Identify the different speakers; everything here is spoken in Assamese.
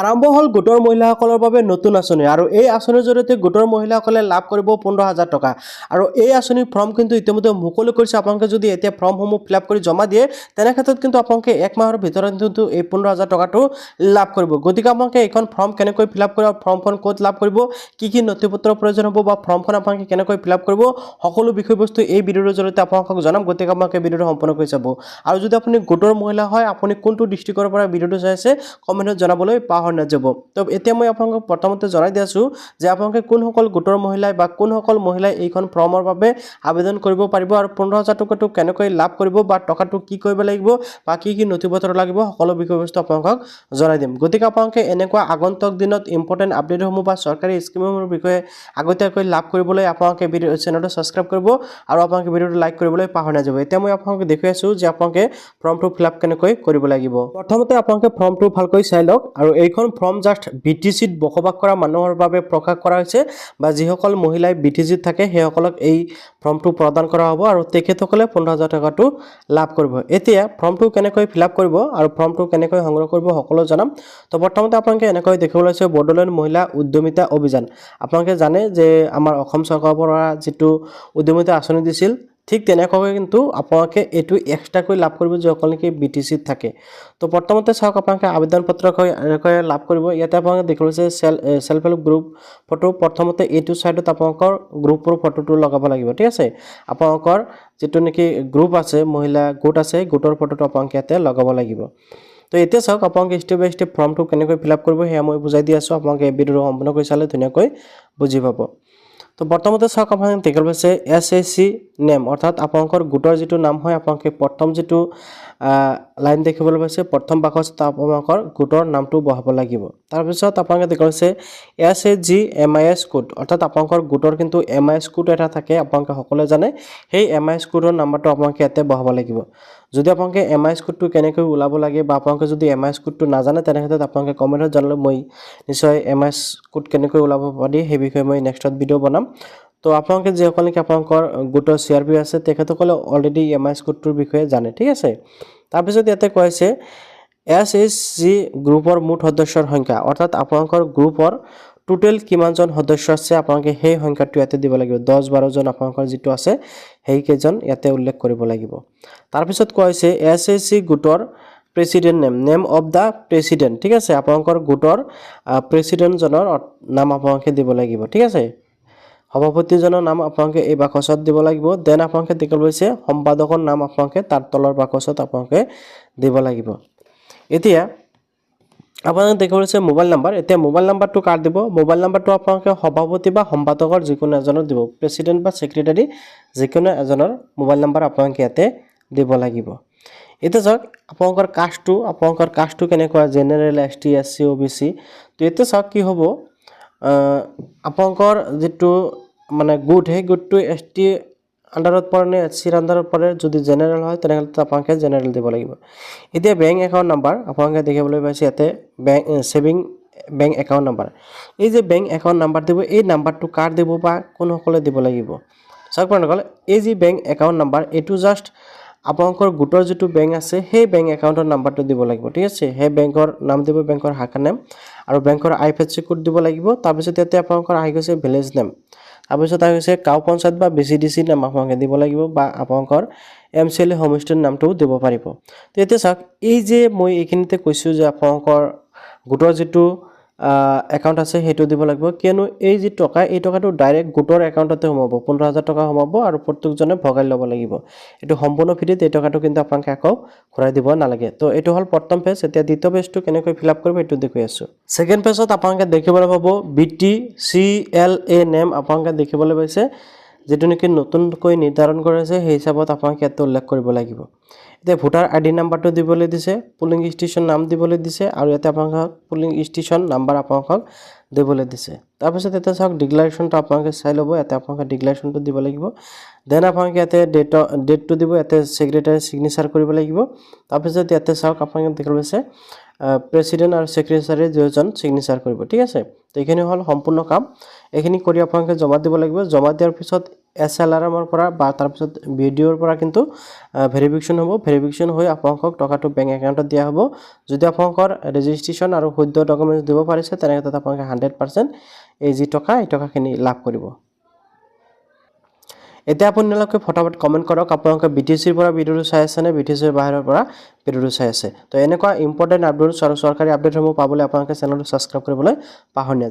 Speaker 1: আৰম্ভ হ'ল গোটৰ মহিলাসকলৰ বাবে নতুন আঁচনি আৰু এই আঁচনিৰ জৰিয়তে গোটৰ মহিলাসকলে লাভ কৰিব 15,000 টকা আৰু এই আঁচনিৰ ফৰ্ম কিন্তু ইতিমধ্যে মুকলি কৰিছে। আপোনালোকে যদি এতিয়া ফৰ্মসমূহ ফিল আপ কৰি জমা দিয়ে তেনে ক্ষেত্ৰত কিন্তু আপোনালোকে 1 মাহৰ ভিতৰত কিন্তু এই 15,000 টকাটো লাভ কৰিব। গতিকে আপোনালোকে এইখন ফৰ্ম কেনেকৈ ফিল আপ কৰিব, ফৰ্মখন ক'ত লাভ কৰিব, কি নথিপত্ৰৰ প্ৰয়োজন হ'ব বা ফৰ্মখন আপোনালোকে কেনেকৈ ফিল আপ কৰিব, সকলো বিষয়বস্তু এই ভিডিঅ'ৰ জৰিয়তে আপোনালোকক জনাম। গতিকে আপোনালোকে ভিডিঅ'টো সম্পূৰ্ণ কৰি চাব। আৰু যদি আপুনি গোটৰ মহিলা হয়, আপুনি কোনটো ডিষ্ট্ৰিক্টৰ পৰা ভিডিঅ'টো চাই আছে কমেণ্টত জনাবলৈ পাহৰি নাযাব। তো এতিয়া মই আপোনালোকক প্ৰথমতে জনাই দি আছোঁ যে আপোনালোকে কোনসকল গোটৰ মহিলাই বা কোনসকল মহিলাই এইখন ফৰ্মৰ বাবে আবেদন কৰিব পাৰিব আৰু 15,000 টকাটো কেনেকৈ লাভ কৰিব বা টকাটো কি কৰিব লাগিব বা কি নথিপত্ৰ লাগিব, সকলো বিষয়বস্তু আপোনালোকক জনাই দিম। গতিকে আপোনালোকে এনেকুৱা আগন্তুক দিনত ইম্পৰ্টেণ্ট আপডেটসমূহ বা চৰকাৰী স্কিমসমূহৰ বিষয়ে আগতীয়াকৈ লাভ কৰিবলৈ আপোনালোকে চেনেলটো ছাবস্ক্ৰাইব কৰিব আৰু আপোনালোকে ভিডিঅ'টো লাইক কৰিবলৈ পাহৰি নাযাব। এতিয়া মই আপোনালোকক দেখুৱাই আছোঁ যে আপোনালোকে ফৰ্মটো ফিল আপ কেনেকৈ কৰিব লাগিব। প্ৰথমতে আপোনালোকে ফৰ্মটো ভালকৈ চাই লওক আৰু এইখন ফৰ্ম জাষ্ট BTCত বসবাস কৰা মানুহৰ বাবে প্ৰকাশ কৰা হৈছে বা যিসকল মহিলাই BTCত থাকে সেইসকলক এই ফৰ্মটো প্ৰদান কৰা হ'ব আৰু তেখেতসকলে 15,000 টকাটো লাভ কৰিব। এতিয়া ফৰ্মটো কেনেকৈ ফিল আপ কৰিব আৰু ফৰ্মটো কেনেকৈ সংগ্ৰহ কৰিব সকলো জনাম। তো প্ৰথমতে আপোনালোকে এনেকৈ দেখিবলৈ পাইছে বড়োলেণ্ড মহিলা উদ্যমিতা অভিযান। আপোনালোকে জানে যে আমাৰ অসম চৰকাৰৰ পৰা যিটো উদ্যমিতা আঁচনি দিছিল, ঠিক তেনেকৈ কিন্তু আপোনালোকে এইটো এক্সট্ৰাকৈ লাভ কৰিব যিসকল নেকি BTCত থাকে। তো প্ৰথমতে চাওক আপোনালোকে আবেদন পত্ৰ এনেকৈ লাভ কৰিব। ইয়াতে আপোনালোকে দেখিব যে সেলফ হেল্প গ্ৰুপ ফটো, প্ৰথমতে এইটো ছাইডত আপোনালোকৰ গ্ৰুপৰ ফটোটো লগাব লাগিব, ঠিক আছে। আপোনালোকৰ যিটো নেকি গ্ৰুপ আছে, মহিলা গোট আছে, গোটৰ ফটোটো আপোনালোকে ইয়াতে লগাব লাগিব। তো এতিয়া চাওক আপোনালোকে ষ্টেপ বাই ষ্টেপ ফৰ্মটো কেনেকৈ ফিল আপ কৰিব সেয়া মই বুজাই দি আছোঁ। আপোনালোকে ভিডিঅ'টো সম্পূৰ্ণ কৰি চালে ধুনীয়াকৈ বুজি পাব। তো প্ৰথমতে চাওক আপোনালোকে দেখিব পাইছে SAC নেম, অৰ্থাৎ আপোনালোকৰ গোটৰ যিটো নাম হয়, আপোনালোকে প্ৰথম যিটো লাইন দেখিবলৈ পাইছে প্ৰথম বাকচ আপোনালোকৰ গোটৰ নামটো বহাব লাগিব। তাৰপিছত আপোনালোকে দেখিব পাইছে SAG MIS কোড, অৰ্থাৎ আপোনালোকৰ গোটৰ কিন্তু MIS কোড এটা থাকে, আপোনালোকে সকলোৱে জানে। সেই MIS কোডৰ নাম্বাৰটো আপোনালোকে ইয়াতে বহাব লাগিব। যদি আপোনালোকে MIS কোডটো কেনেকৈ ওলাব লাগে বা আপোনালোকে যদি MIS কোডটো নাজানে তেনেক্ষেত্ৰত আপোনালোকে কমেণ্টত জনালে মই নিশ্চয় MIS কোড কেনেকৈ ওলাব পাৰি সেই বিষয়ে মই নেক্সটত ভিডিঅ' বনাম। তো আপোনালোকে যিসকল নেকি আপোনালোকৰ গোটৰ CRP আছে তেখেতসকলে অলৰেডি MIS কোডটোৰ বিষয়ে জানে, ঠিক আছে। তাৰপিছত ইয়াতে কৈ আছে SAC গ্ৰুপৰ মুঠ সদস্যৰ সংখ্যা, অৰ্থাৎ আপোনালোকৰ গ্ৰুপৰ টোটেল কিমানজন সদস্য আছে আপোনালোকে সেই সংখ্যাটো ইয়াতে দিব লাগিব। 10-12 জন আপোনালোকৰ যিটো আছে সেইকেইজন ইয়াতে উল্লেখ কৰিব লাগিব। তাৰপিছত কৈ আছে SAC গোটৰ president name of the president, ঠিক আছে। আপোনালোকৰ গোটৰ প্ৰেচিডেণ্টজনৰ নাম আপোনালোকে দিব লাগিব, ঠিক আছে। সভাপতিজনৰ নাম আপোনালোকে এই বাকচত দিব লাগিব। দেন আপোনালোকে দেখিব পাইছে সম্পাদকৰ নাম আপোনালোকে তাৰ তলৰ বাকচত আপোনালোকে দিব লাগিব। এতিয়া আপোনালোকে দেখিব পাইছে মোবাইল নাম্বাৰ। এতিয়া মোবাইল নাম্বাৰটো কাৰ দিব? মোবাইল নাম্বাৰটো আপোনালোকে সভাপতি বা সম্পাদকৰ যিকোনো এজনৰ দিব, প্ৰেচিডেণ্ট বা ছেক্ৰেটাৰী যিকোনো এজনৰ মোবাইল নাম্বাৰ আপোনালোকে ইয়াতে দিব লাগিব। এতিয়া চাওক আপোনালোকৰ কাষ্টটো কেনেকুৱা, জেনেৰেল, ST SC OBC। তো এতিয়া চাওক কি হ'ব, আপোনালোকৰ যিটো মানে গোট সেই গোটটো ST আণ্ডাৰত পৰে নে SCৰ আণ্ডাৰত পৰে। যদি জেনেৰেল হয় তেনেহ'লে আপোনালোকে জেনেৰেল দিব লাগিব। এতিয়া বেংক একাউণ্ট নাম্বাৰ আপোনালোকে দেখিবলৈ পাইছে ইয়াতে ছেভিং বেংক একাউণ্ট নাম্বাৰ। এই যে বেংক একাউণ্ট নাম্বাৰ দিব, এই নাম্বাৰটো কাৰ দিব বা কোনসকলে দিব লাগিব? চাওক আপোনালোকে এই যি বেংক একাউণ্ট নাম্বাৰ এইটো জাষ্ট আপোনালোকৰ গোটৰ যিটো বেংক আছে সেই বেংক একাউণ্টৰ নাম্বাৰটো দিব লাগিব, ঠিক আছে। সেই বেংকৰ নাম দিব, বেংকৰ শাখা নেম আৰু বেংকৰ IFSC কোড দিব লাগিব। তাৰপিছত ইয়াতে আপোনালোকৰ আহি গৈছে ভিলেজ নেম, তাৰপিছত আহি গৈছে গাঁও পঞ্চায়ত বা BCDC নাম আপোনালোকে দিব লাগিব বা আপোনালোকৰ MCLA হোমষ্টেৰ নামটোও দিব পাৰিব। তো এতিয়া চাওক এই যে মই এইখিনিতে কৈছোঁ যে আপোনালোকৰ গোটৰ যিটো একাউণ্ট আছে সেইটো দিব লাগিব, কিয়নো এই যি টকা এই টকাটো ডাইৰেক্ট গোটৰ একাউণ্টতে সোমাব, 15,000 টকা সোমাব আৰু প্ৰত্যেকজনে ভগাই ল'ব লাগিব। এইটো সম্পূৰ্ণ ফ্ৰীত, এই টকাটো কিন্তু আপোনালোকে আকৌ ঘূৰাই দিব নালাগে। তো এইটো হ'ল প্ৰথম পেজ। এতিয়া দ্বিতীয় পেজটো কেনেকৈ ফিল আপ কৰিব এইটো দেখুৱাই আছোঁ। ছেকেণ্ড পেজত আপোনালোকে দেখিবলৈ পাব BTCLA নেম আপোনালোকে দেখিবলৈ পাইছে, যিটো নেকি নতুনকৈ নিৰ্ধাৰণ কৰিছে সেই হিচাপত আপোনালোকে ইয়াতে উল্লেখ কৰিব লাগিব। এতিয়া ভোটাৰ ID নাম্বাৰটো দিবলৈ দিছে, পুলিং ষ্টেচন নাম দিবলৈ দিছে আৰু ইয়াতে আপোনালোকক পুলিং ষ্টেচন নাম্বাৰ আপোনালোকক দিবলৈ দিছে। তাৰপিছত ইয়াতে চাওক ডিক্লাৰেশ্যনটো আপোনালোকে চাই ল'ব, ইয়াতে আপোনালোকে ডিক্লাৰেশ্যনটো দিব লাগিব। দেন আপোনালোকে ইয়াতে ডেটটো দিব, ইয়াতে ছেক্ৰেটাৰী ছিগনেচাৰ কৰিব লাগিব। তাৰপিছত ইয়াতে চাওক আপোনালোকে দেখিব পাইছে প্ৰেচিডেণ্ট আৰু ছেক্ৰেটাৰী দুয়োজন ছিগনেচাৰ কৰিব, ঠিক আছে। তো এইখিনি হ'ল সম্পূৰ্ণ কাম। এইখিনি কৰি আপোনালোকে জমা দিব লাগিব। জমা দিয়াৰ পিছত SLRMৰ পৰা বা তাৰপিছত ভিডিঅ'ৰ পৰা কিন্তু ভেৰিফিকেশ্যন হ'ব। ভেৰিফিকেশ্যন হৈ আপোনালোকক টকাটো বেংক একাউণ্টত দিয়া হ'ব। যদি আপোনালোকৰ ৰেজিষ্ট্ৰেশ্যন আৰু শুদ্ধ ডকুমেণ্টছ দিব পাৰিছে তেনেক্ষেত্ৰত আপোনালোকে 100% এই যি টকা এই টকাখিনি লাভ কৰিব। এতিয়া আপোনালোকে ফটাফট কমেণ্ট কৰক আপোনালোকে BTCৰ পৰা ভিডিঅ'টো চাই আছে নে BTCৰ বাহিৰৰ পৰা ভিডিঅ'টো চাই আছে। তো এনেকুৱা ইম্পৰ্টেণ্ট আপডেটছ আৰু চৰকাৰী আপডেটসমূহ পাবলৈ আপোনালোকে চেনেলটো ছাবস্ক্ৰাইব কৰিবলৈ পাহৰি নাযাব।